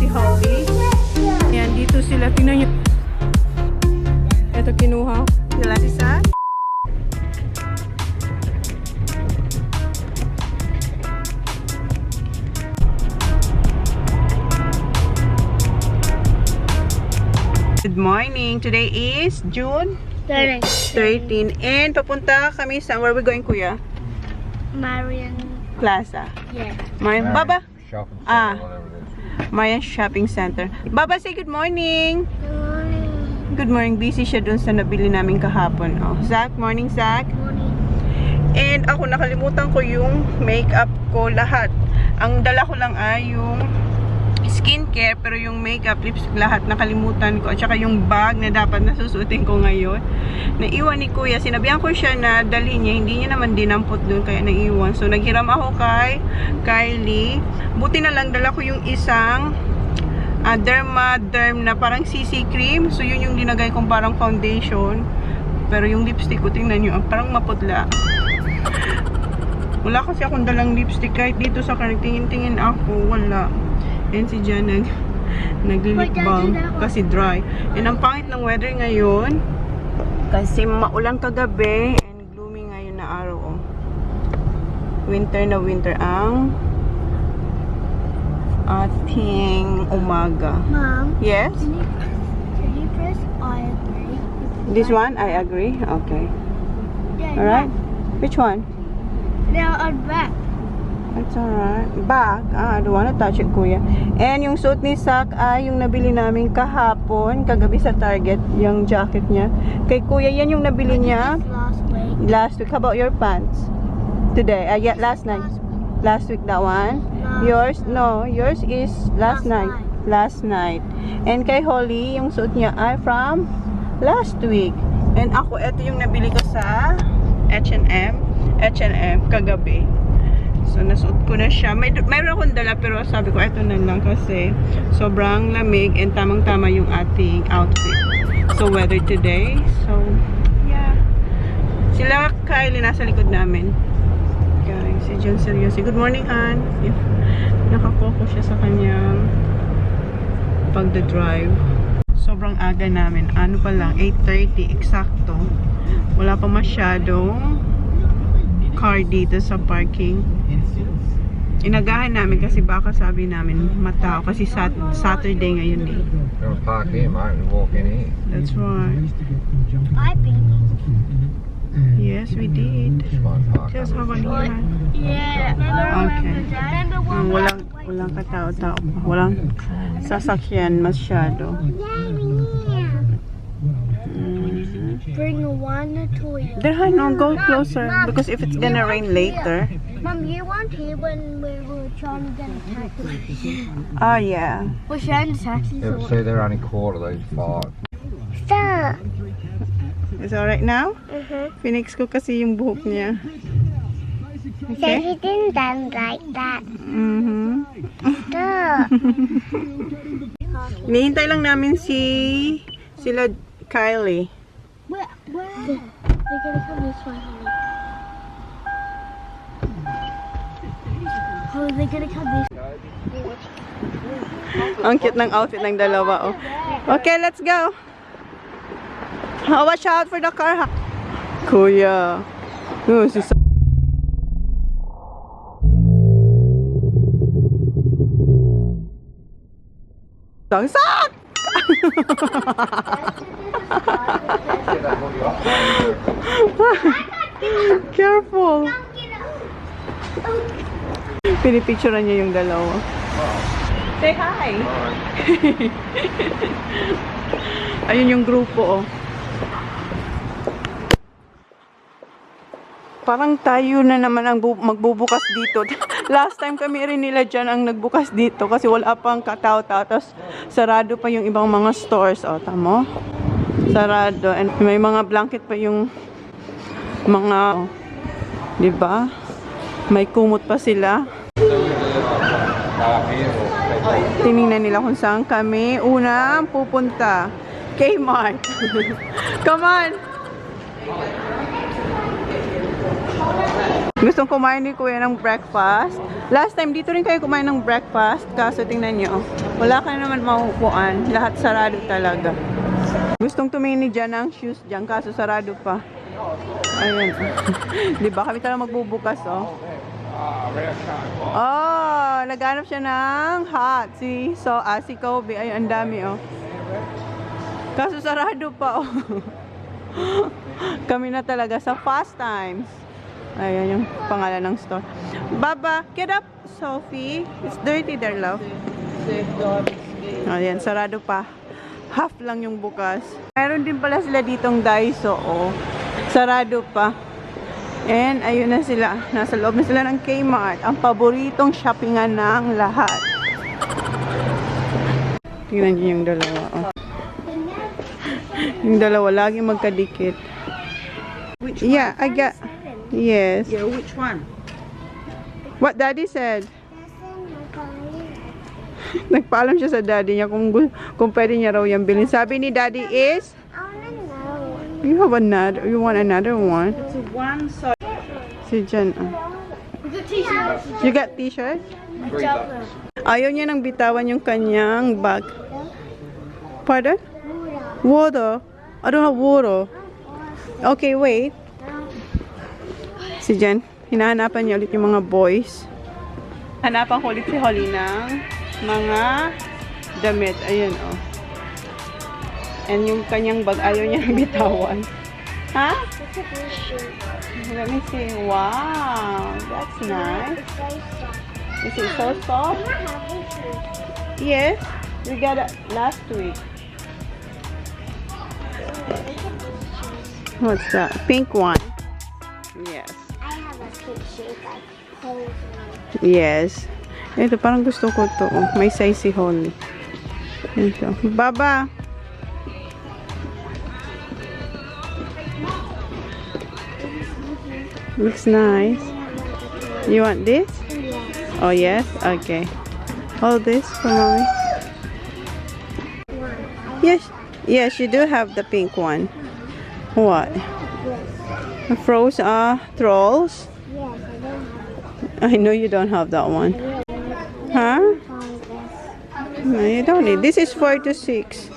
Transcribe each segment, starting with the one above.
Holly. Ayan, dito sila. Tingnan nyo. Ito kinuha. Glasses ha. Good morning. Today is June 13. And papunta kami sa, where are we going, Kuya? Marian Plaza. Yeah. Marian, Baba? Shopping center, whatever it is. Marian Shopping Center. Baba, say good morning. Good morning. Good morning. Busy siya dun sa nabili namin kahapon. Oh, Zach, morning, Zach. Morning. And ako, nakalimutan ko yung makeup ko lahat. Ang dala ko lang ay yung skincare, pero yung makeup, lipstick, lahat nakalimutan ko. At saka yung bag na dapat nasusuotin ko ngayon, naiwan ni Kuya. Sinabihan ko siya na dalhin niya, hindi niya naman dinampot dun, kaya naiwan. So naghiram ako kay Kylie. Buti na lang dala ko yung isang derm na parang CC cream. So yun yung dinagay kong parang foundation. Pero yung lipstick ko, tingnan nyo, parang maputla. Wala kasi akong dalang lipstick. Kahit dito sa car, tingin-tingin ako, wala. And si Jan nag-lip balm kasi dry. And ang pangit ng weather ngayon kasi maulan kagabi and gloomy ngayon na araw. Oh. Winter na winter ang ating umaga. Mom. Yes? Can you press I agree? This one? I agree? Okay. Yeah. Alright? Which one? Now on back. That's alright. Back. I don't wanna touch it, Kuya. And yung suit ni Sak ay yung nabili namin kahapon, kagabi sa Target, yung jacket niya. Kay Kuya, yan yung nabili niya last week. How about your pants? Today? Yeah, last night. Last week, that one? Yours? No, yours is last night. Last night. And kay Holly, yung suit niya ay from last week. And ako, ito yung nabili ko sa H&M kagabi. So, nasuot ko na siya. Mayroon akong dala, pero sabi ko, ito na lang kasi sobrang lamig and tamang-tama yung ating outfit. So, weather today. So, yeah. Sila, Kylie, nasa likod namin. Guys, si John seryoso. Good morning, Han. Nakakoko siya sa kanyang pagda-drive. Sobrang aga namin. Ano pa lang, 8:30 eksakto. Wala pa masyadong car dito sa parking. Inagahan namin kasi baka sabi namin matao kasi Saturday ngayon eh. Gonna park here, mate, and walk in here. That's right. I think. Yes, we did. Just one park. Just how about under the you? Yeah. Okay. Remember one? Walang katao-tao. Walang sasakyan masyado. Bring one toy. There, no, go closer because if it's gonna rain later. Mom, you want here when we were trying to get a taxi? Oh yeah. We're trying to taxi. Yeah, but see, they're only quarter, these 5. Stop. Is it alright now? Phoenix ko kasi yung buhok niya. Okay? He didn't done like that. Stop. Hinihintay lang namin sila Kylie. Where? They're gonna come this way, honey. Oh, they're gonna come this way. Ang cute ng outfit ng dalawa, oh. Okay, let's go. Oh, watch out for the car, ha? Kuya. Oh, si Sak! Careful. Pinipicturean niya yung dalawa. Say hi. Ayun yung grupo, oh. Parang tayo na naman ang magbubukas dito. Last time kami rin nila dyan ang nagbukas dito kasi wala pang katao-tao. Tapos sarado pa yung ibang mga stores. O, tamo? Sarado. And may mga blanket pa yung mga, diba? May kumot pa sila. Tinignan nila kung saan kami unang pupunta. Kmart. Come on! Gustong kumain ni Kuya ng breakfast. Last time, dito rin kayo kumain ng breakfast. Kaso tingnan nyo, wala ka naman makukuan. Lahat sarado talaga. Gustong tumingin ni Jan ng shoes dyan, kaso sarado pa. Ayan. Diba? Kami talaga magbubukas, oh. Oh, naghanap siya ng hot. Si Kobe. Ay, ang dami, oh. Kaso sarado pa, oh. Kami na talaga sa Fast Times. Ayan yung pangalan ng store. Baba, get up, Sophie. It's dirty there, love. Ayan, sarado pa. Half lang yung bukas. Meron din pala sila ditong Daiso, oh. Sarado pa. And ayun na sila. Nasa loob na sila ng Kmart. Ang paboritong shoppingan ng lahat. Tingnan niyo yung dalawa, oh. Yung dalawa lagi magkadikit. Yeah, I got. Yes. Yeah, which one? What daddy said? Nagpaalam siya sa daddy niya kung pwede niya raw yung bilhin. Sabi ni daddy is, you have another, you want another one? It's a one size. Si Jan. You got t-shirt? Ayaw niya nang bitawan yung kanyang bag. Pardon? Water. I don't have water. Okay, wait. Si Jen, hinahanapan niya ulit yung mga boys. Hanapan ko ulit si Holly ng mga damit. Ayun, oh. And yung kanyang bag, ayaw niya bitawan. Ha? Let me see. Wow, that's nice. Is it so soft? Yes, we got it last week. What's that? Pink one. Yes. Yes. Ito, parang gusto ko to. Oh. May size si Holly. Ito. Baba. Looks nice. You want this? Oh, yes? Okay. All this for mommy? Yes. Yes, you do have the pink one. What? Froze trolls? Yes, I don't have I know you don't have that one. Huh? No, you don't need. This is 4 to 6.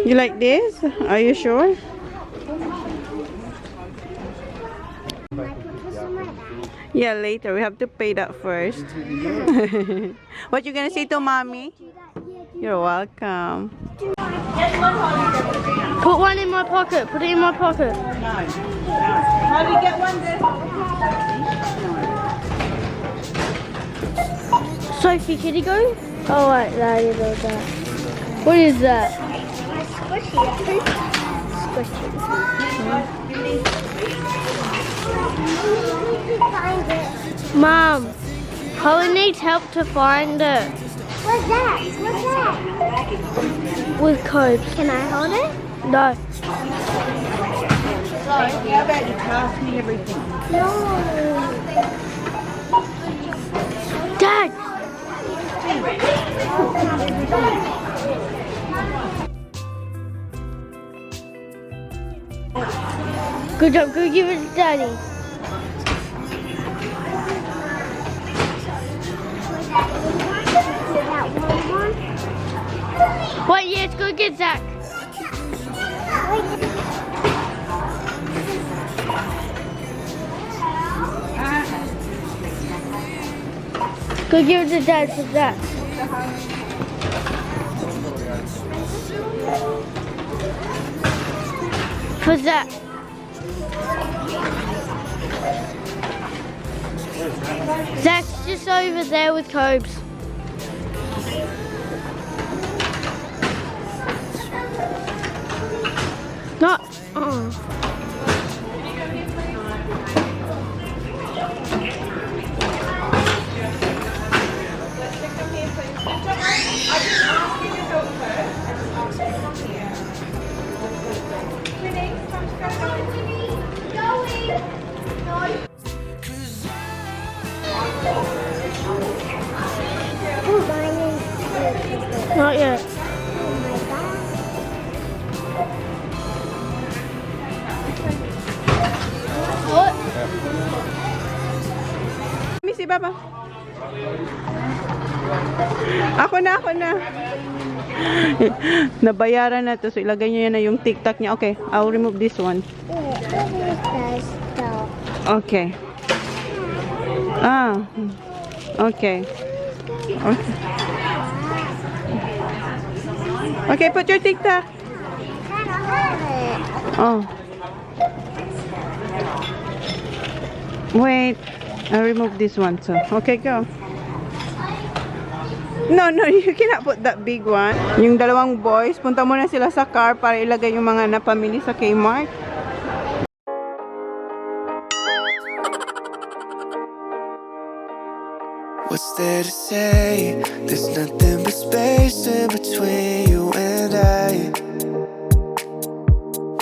You like this? Are you sure? Yeah, later. We have to pay that first. What you gonna say to mommy? You're welcome. Put one in my pocket. Put it in my pocket. How do you get one there? Sophie, can you go? Oh, wait, no, you know that. What is that? Squishy. Mom, Holly needs help to find it. What's that? What's that? With codes. Can I hold it? No. Sorry, how about you pass me everything? No. Dad! Good job, go give it to Daddy. Wait, yes, go get Zach. Go give it to Dad for Zach. For Zach. Zach's just over there with Cobes. Not. Not yet. Baba. Ako na. Nabayaran na to. So, ilagay niyo yan na yung TikTok niya. Okay, I'll remove this one. Okay. Okay. Okay, put your TikTok. Oh. Wait. I'll remove this one too. Okay, go. No, you cannot put that big one. Yung dalawang boys, punta muna sila sa car para ilagay yung mga napamili sa Kmart. What's there to say? There's nothing but space in between you and I.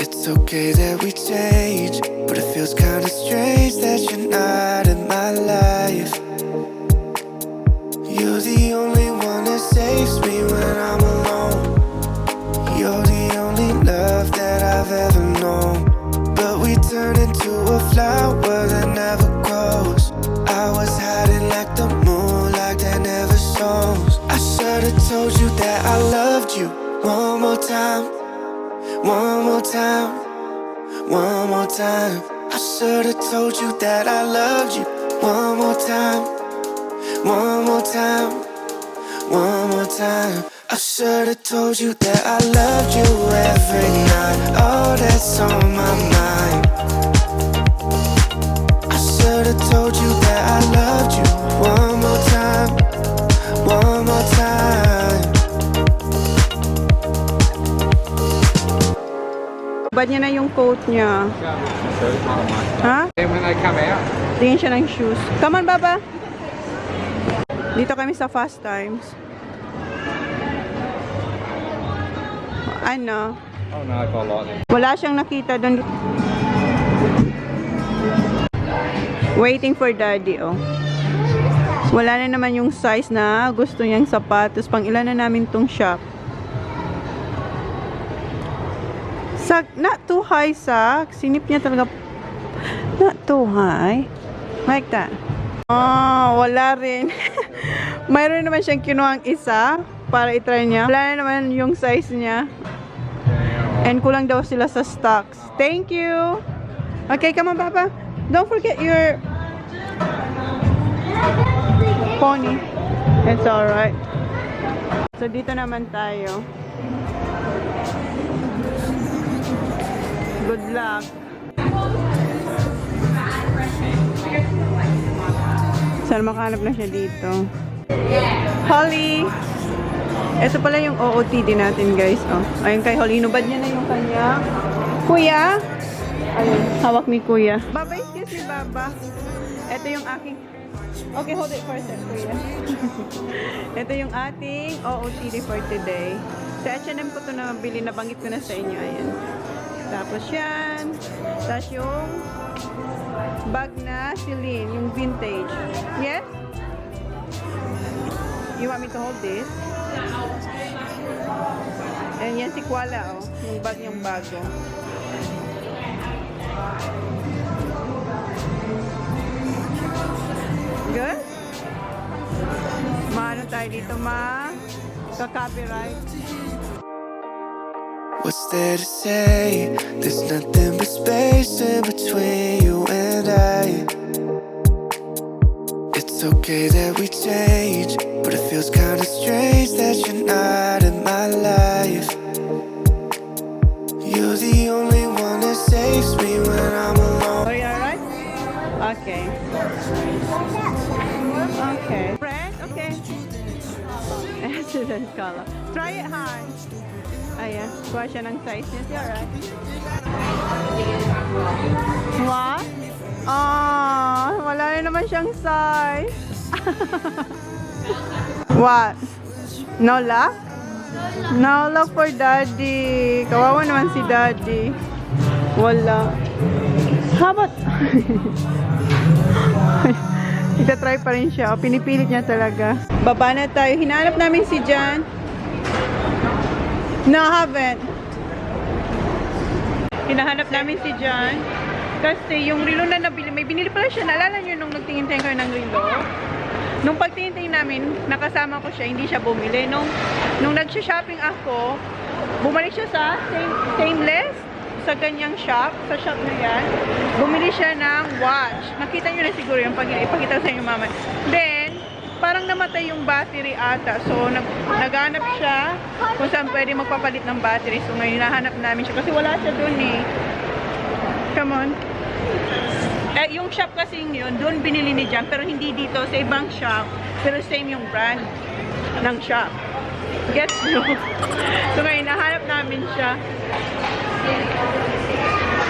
It's okay that we change, but it feels kinda strange that you're not in my life. You're the only one that saves me when I'm alone. You're the only love that I've ever known. But we turn into a flower that never grows. I was hiding like the moonlight that never shows. I should've told you that I loved you. One more time, one more time, one more time. I should've told you that I loved you. One more time, one more time, one more time. I should've told you that I loved you every night. Oh, that's on my mind. I should've told you that I loved you. One more time, one more time. Bad niya na yung coat niya. Ha? Then when they come out, Tingin siya ng shoes. Come on, Baba. Dito kami sa Fast Times. Ano? I don't know if I like them. Wala siyang nakita doon. Waiting for daddy, oh. Wala na naman yung size na gusto niyang sapatos. Pang ilan na namin tong shop. Not too high, Sak. Sinip niya talaga. Not too high. Like that. Oh, wala rin. Mayroon naman siyang kinuhang isa para itry niya. Wala na naman yung size niya. And kulang daw sila sa stocks. Thank you. Okay, come on, Papa. Don't forget your pony. It's alright. So, dito naman tayo. Good luck. Sana makahanap na siya dito. Holly! Ito pala yung OOTD natin, guys. Oh. Ayun kay Holly. Hinubad niya na yung kanya. Kuya! Ayun. Hawak ni Kuya. Baba, excuse me, Baba. Ito yung aking... Okay, hold it for a sec, Kuya. Ito yung ating OOTD for today. Sa H&M ko ito na mabili. Nabanggit ko na sa inyo. Ayan. Tapos yan. Tapos yung bag na Celine, yung vintage. Yes? You want me to hold this? And yan si Kuala, oh. Yung bag niyang bago. Good? Maano tayo dito, ma? Ka-copyright. What's there to say? There's nothing but space in between you and I. It's okay that we change, but it feels kinda strange that you're not in my life. You're the only one that saves me when I'm alone. Are you alright? Okay. Okay. Red? Okay. Accident color. Try it high. Ayan. Kuha siya ng size niya. Is alright? What? Wala na naman siyang size. What? No luck? No luck for daddy. Kawawa naman si daddy. Wala. How about... Itatry pa rin siya. O, pinipilit niya talaga. Baba na tayo. Hinahanap namin si Jan. No, I haven't. Hinahanap namin si Jan. Kasi yung relo na nabili, may binili pala siya. Naalala nyo nung nagtingin-tingin kayo ng relo? Nung pagtingin-tingin namin, nakasama ko siya, hindi siya bumili. Nung nag-shopping ako, bumalik siya sa same list sa ganyang shop, sa shop na yan. Bumili siya ng watch. Nakita nyo na siguro yung ipakita sa inyo mama. Then, parang namatay yung battery ata. So, naghanap siya kung saan pwede magpapalit ng battery. So, ngayon hinahanap namin siya kasi wala siya dun eh. Come on. Yung shop kasi yun, doon binili ni Jam, pero hindi dito, sa ibang shop. Pero same yung brand ng shop. Gets nyo? So, ngayon nahanap namin siya.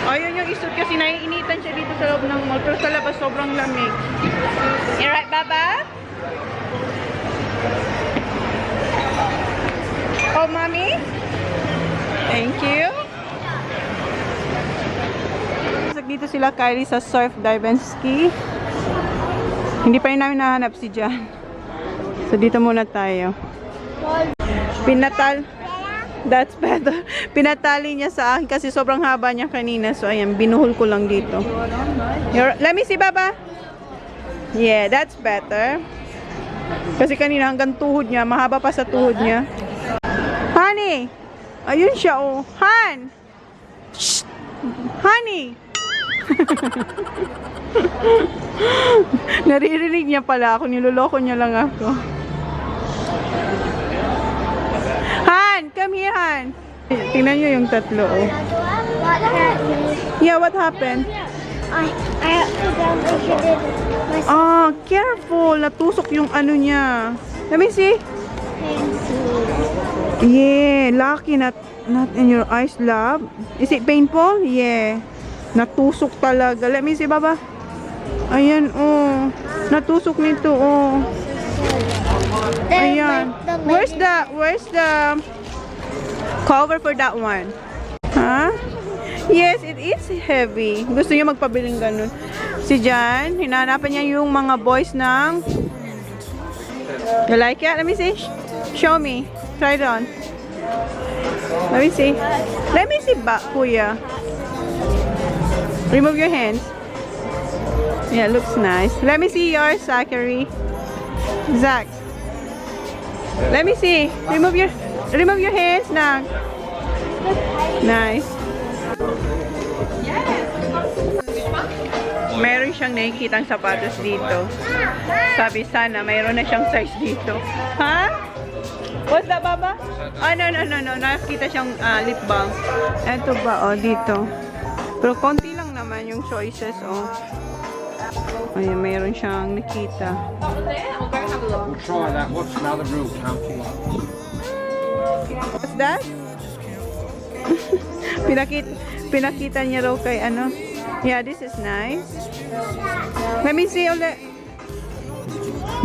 Ayun yung isot kasi naiinitan siya dito sa loob ng mall. Pero sa labas sobrang lamig. You right, Baba? Oh, Mommy? Thank you. Dito sila Kylie sa surf, dive and ski. Hindi pa rin namin nahanap si Jan. So dito muna tayo. That's better. Pinatali niya sa akin kasi sobrang haba niya kanina. So ayan, binuhol ko lang dito. Let me see, Baba. Yeah, that's better. Kasi kanina hanggang tuhod niya, mahaba pa sa tuhod niya. Honey! Ayun siya, oh. Han! Shh! Honey! Naririnig niya pala ako. Niloloko niya lang ako. Han! Come here, Han! Tingnan niyo yung tatlo, oh. What happened? Yeah, what happened? I accidentally hit Ah, careful. Natusok yung ano niya. Let me see. Yeah, lucky not in your eyes, love. Is it painful? Yeah. Natusok talaga. Let me see, Baba. Ayan, oh. Natusok nito, oh. Ayan. Where's the cover for that one? Huh? Yes, it is heavy. Gusto niya magpabiling ganun. Si Jan, hinahanapan niya yung mga boys ng... You like it? Let me see. Show me. Try it on. Let me see. Let me see ba, kuya. Remove your hands. Yeah, looks nice. Let me see yours, Zachary. Zach. Let me see. Remove your hands now. Nice. Meron siyang nakikitang sapatos dito. Sabi sana, mayroon na siyang size dito. Ha? What's that, Baba? Oh, no. Nakikita siyang lip balm. Eto ba, oh, dito. Pero konti lang naman yung choices, oh. Ayan, mayroon siyang nakita. We'll try that. What's another real comfy? What's that? Pinakita niya raw kay ano. Yeah, this is nice. Let me see ulit.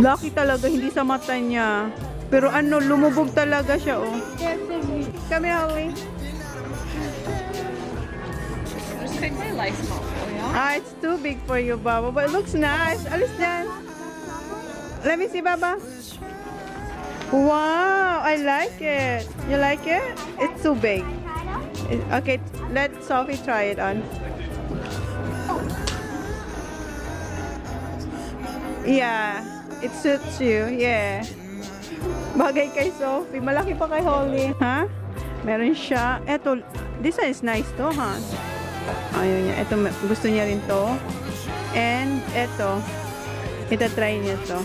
Lucky talaga, hindi sa mata niya. Pero ano, lumubog talaga siya, oh. Come here, Holly. Ah, it's too big for you, Baba. But it looks nice. Alis dyan. Let me see, Baba. Wow, I like it. You like it? It's too big. Okay, let Sophie try it on. Yeah, it suits you. Yeah. Bagay kay Sophie. Malaki pa kay Holly. Ha? Meron siya. Eto, this one is nice to, ha? Ayun niya. Ito, gusto niya rin to. And, eto. Ita-try niya to.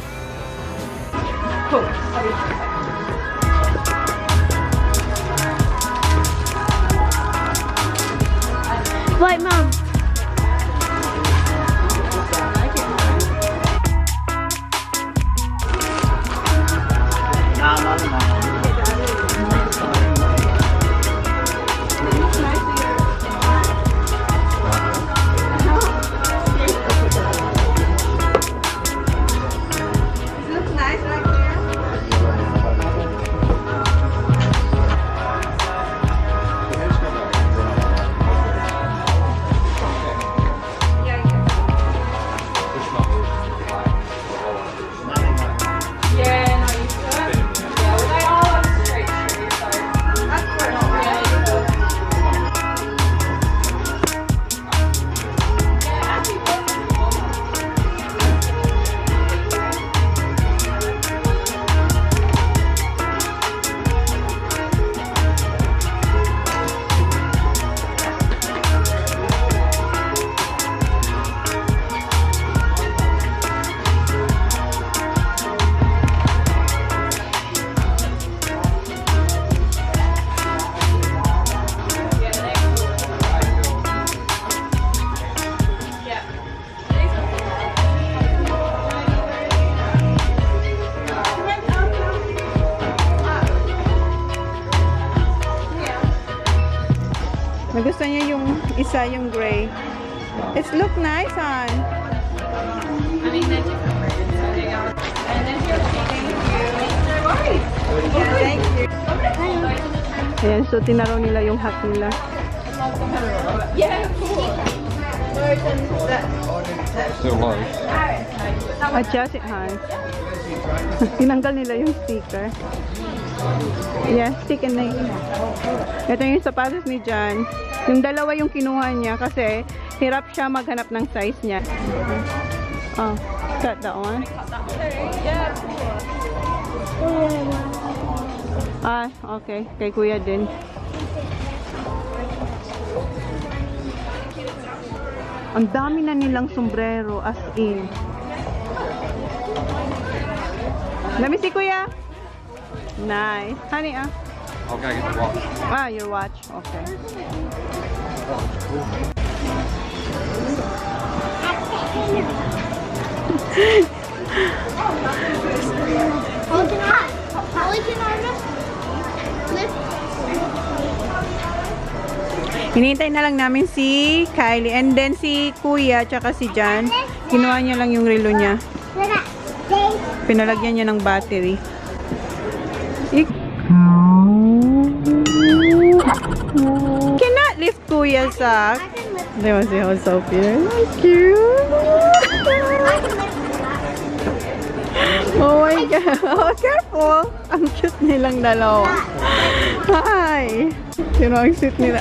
Wait, Mom. Gusto niya yung isa, yung gray. It's look nice, hon. Thank you. Ayan, so tinaraw nila yung hat nila. Still low. Adjust it, hon. Tinanggal nila yung sticker. Yeah, stick and nail. Ito yung sapatos ni John. Yung dalawa yung kinuha niya kasi hirap siya maghanap ng size niya. Oh, cut that one. Ah, okay. Kay kuya din. Ang dami na nilang sombrero as in. Let me see, kuya. Nice. Honey, ah. I'll go get the watch. Ah, your watch. Okay. Hinihintay na lang namin si Kylie and then si Kuya tsaka si John. Kinuha niya lang yung relo niya. Pinalagyan niya ng battery. Cannot lift Kuya's sack. They want to see how Sophie is. Cute. Oh my God. Oh, careful. Ang cute nilang dalawa. Hi. Sino ang sit nila?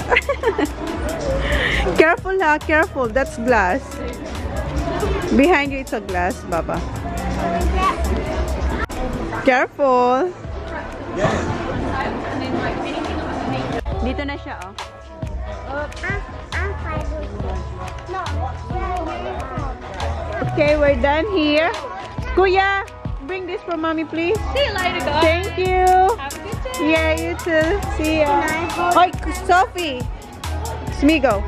Careful ha, careful. That's glass. Behind you, it's a glass, Baba. Careful. Dito na siya, oh. Okay, we're done here. Kuya, bring this for mommy, please. See you later, guys. Thank you. Have a good day. Yeah, you too. See ya. Oi, Sophie. Smigo.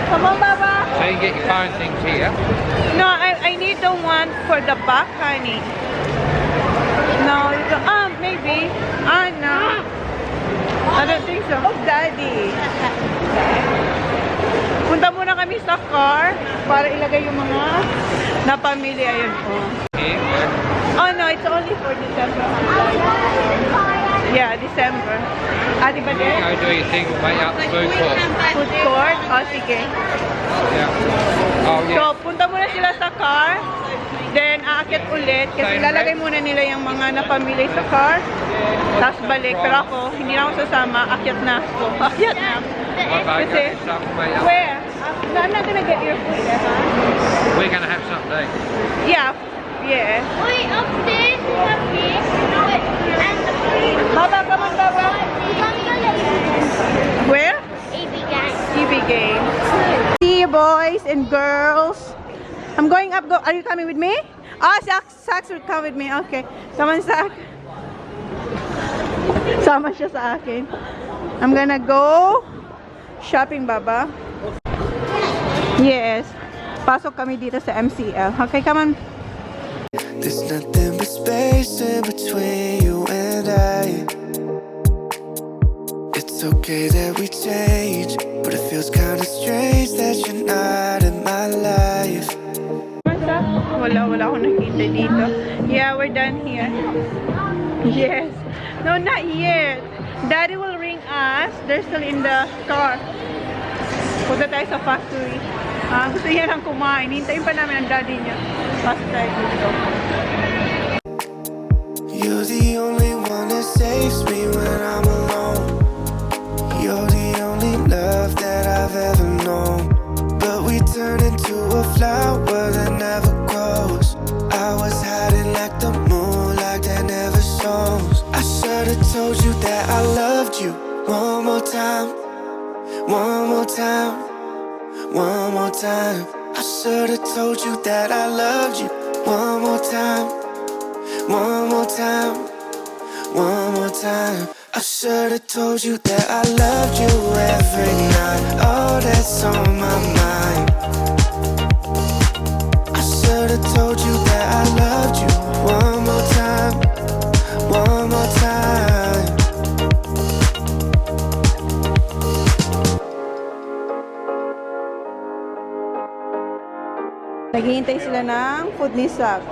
Come on, Baba. So you get your phone things here. No, I need the one for the back, honey. No, maybe. No. I don't think so. Oh, Daddy. Punta muna kami sa car para ilagay yung mga napamili. Ayun po. Here. Oh no, it's only for December. Yeah, December. Ah, di ba You din? go do your thing, mate, up the food court. Food court? Oh, sige. Yeah. Oh, yeah. So, punta muna sila sa car. Then, aakyat ulit. Kasi lalagay muna nila yung mga napamili sa car. Tapos balik. Pero ako, hindi na ako sasama. Akyat na ako. Akyat na ako. Okay, Kasi, go get some, mate. Up. where? I'm not gonna get your food, huh? We're going to have something to eat. Yeah. Yeah. Wait, upstairs we have this. And Baba, come on, Baba. Where? EB gang. TV game. See you, boys and girls. I'm going up. Are you coming with me? Ah, Sax will come with me. Okay. Come on, Sax. Sama siya sa akin. I'm gonna go shopping, Baba. Yes. Pasok kami dito sa MCL. Okay, come on. There's nothing but space in between you and I. It's okay that we change, but it feels kinda strange that you're not in my life. Wala akong nakita dito. Yeah, we're done here. Yes. No, not yet. Daddy will ring us. They're still in the car. Punta tayo sa factory. Gusto niya lang kumain. Hintayin pa namin ang daddy niya. Pasok tayo dito. You're the only one that saves me when I'm alone. You're the only love that I've ever known. But we turn into a flower that never grows. I was hiding like the moon, like that never shows. I should've told you that I loved you. One more time, one more time, one more time. I should've told you that I loved you. One more time, one more time, one more time. I should've told you that I loved you every night. Oh, that's on my mind. I should've told you that I loved you. One more time, one more time. Naghihintay sila ng food ni Sak.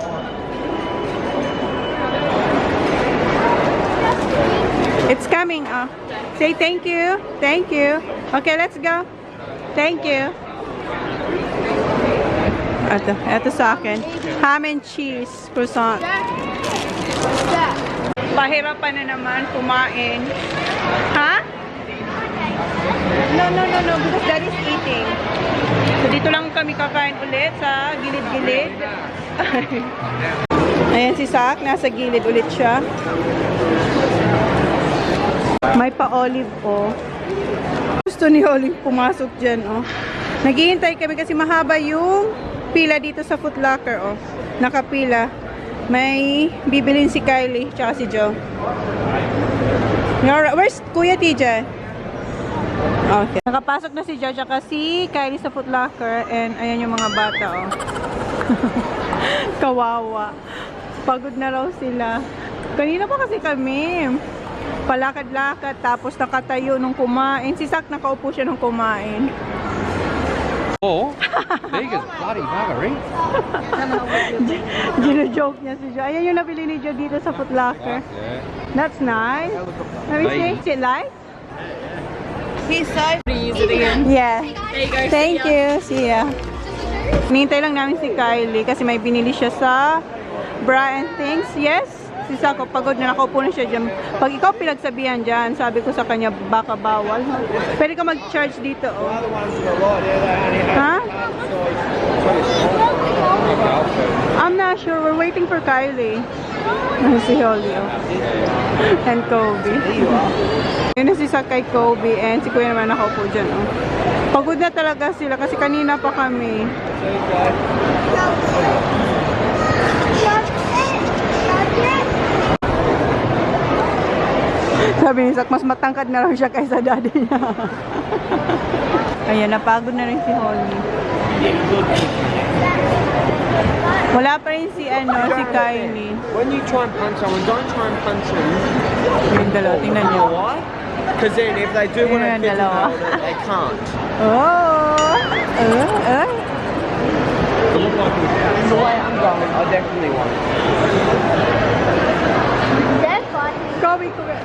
It's coming. Say thank you. Thank you. Okay, let's go. Thank you. Ito sa akin. Ham and cheese croissant. Pahirapan na naman kumain. Ha? No, because that is eating. So, dito lang kami kakain ulit sa gilid-gilid. Ayan si Sak, nasa gilid ulit siya. May pa-olive, oh. Gusto ni Olive pumasok dyan, oh. Naghihintay kami kasi mahaba yung pila dito sa Foot Locker, oh. Nakapila. May bibilin si Kylie, tsaka si Joe. Where's Kuya TJ? Okay. Nakapasok na si Joe, tsaka si Kylie sa Foot Locker. And ayan yung mga bata, oh. Kawawa. Pagod na raw sila. Kanina pa kasi kami. Palakad-lakad, tapos nakatayo nung kumain. Si Sak nakaupo siya nung kumain. Oh, Vegas bloody margarine. Gino-joke niya si Joe. Ayan yung nabili ni Joe dito sa Foot Locker. That's nice. Let me see. Is it like? He's so use it again. Yeah. There you go. Thank you. See ya. Nihintay lang namin si Kylie kasi may binili siya sa bra and things. Yes. Si Sako, pagod na, nakaupo na siya dyan. Pag ikaw pinagsabihan dyan, sabi ko sa kanya, baka bawal. Pwede ka mag-charge dito, oh. Ha? I'm not sure. We're waiting for Kylie. Si Holly, oh. And Kobe. Yun na si Sak kay Kobe and si Kuya naman nakaupo dyan, oh. Pagod na talaga sila kasi kanina pa kami. Sabi ni Sak, mas matangkad na lang siya kaysa daddy niya. Ayan, napagod na rin si Holly. Wala pa rin si, si Kylie. When you try and punch someone, don't try and punch them. Yung dalawa, tingnan niyo. Why? Because then if they do want to Yung fit dalawa. it, they can't. Oh! The way I'm going, I definitely won't. That's fun. Kobe, Kobe.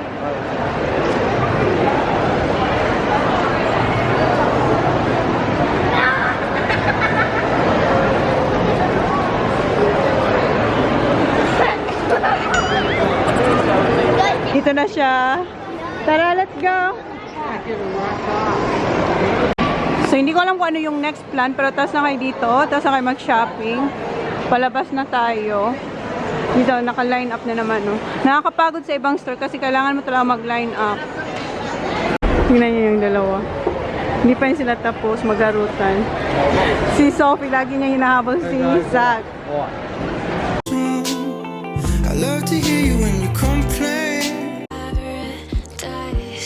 Dito na siya. Tara, let's go. So, hindi ko alam kung ano yung next plan, pero tas na kayo dito. Tas na kayo mag-shopping. Palabas na tayo. Dito, naka-line up na naman, no? Nakakapagod sa ibang store kasi kailangan mo talaga mag-line up. Tingnan niyo yung dalawa. Hindi pa rin sila tapos, magarutan. Si Sophie, lagi niya hinahabol si Zach.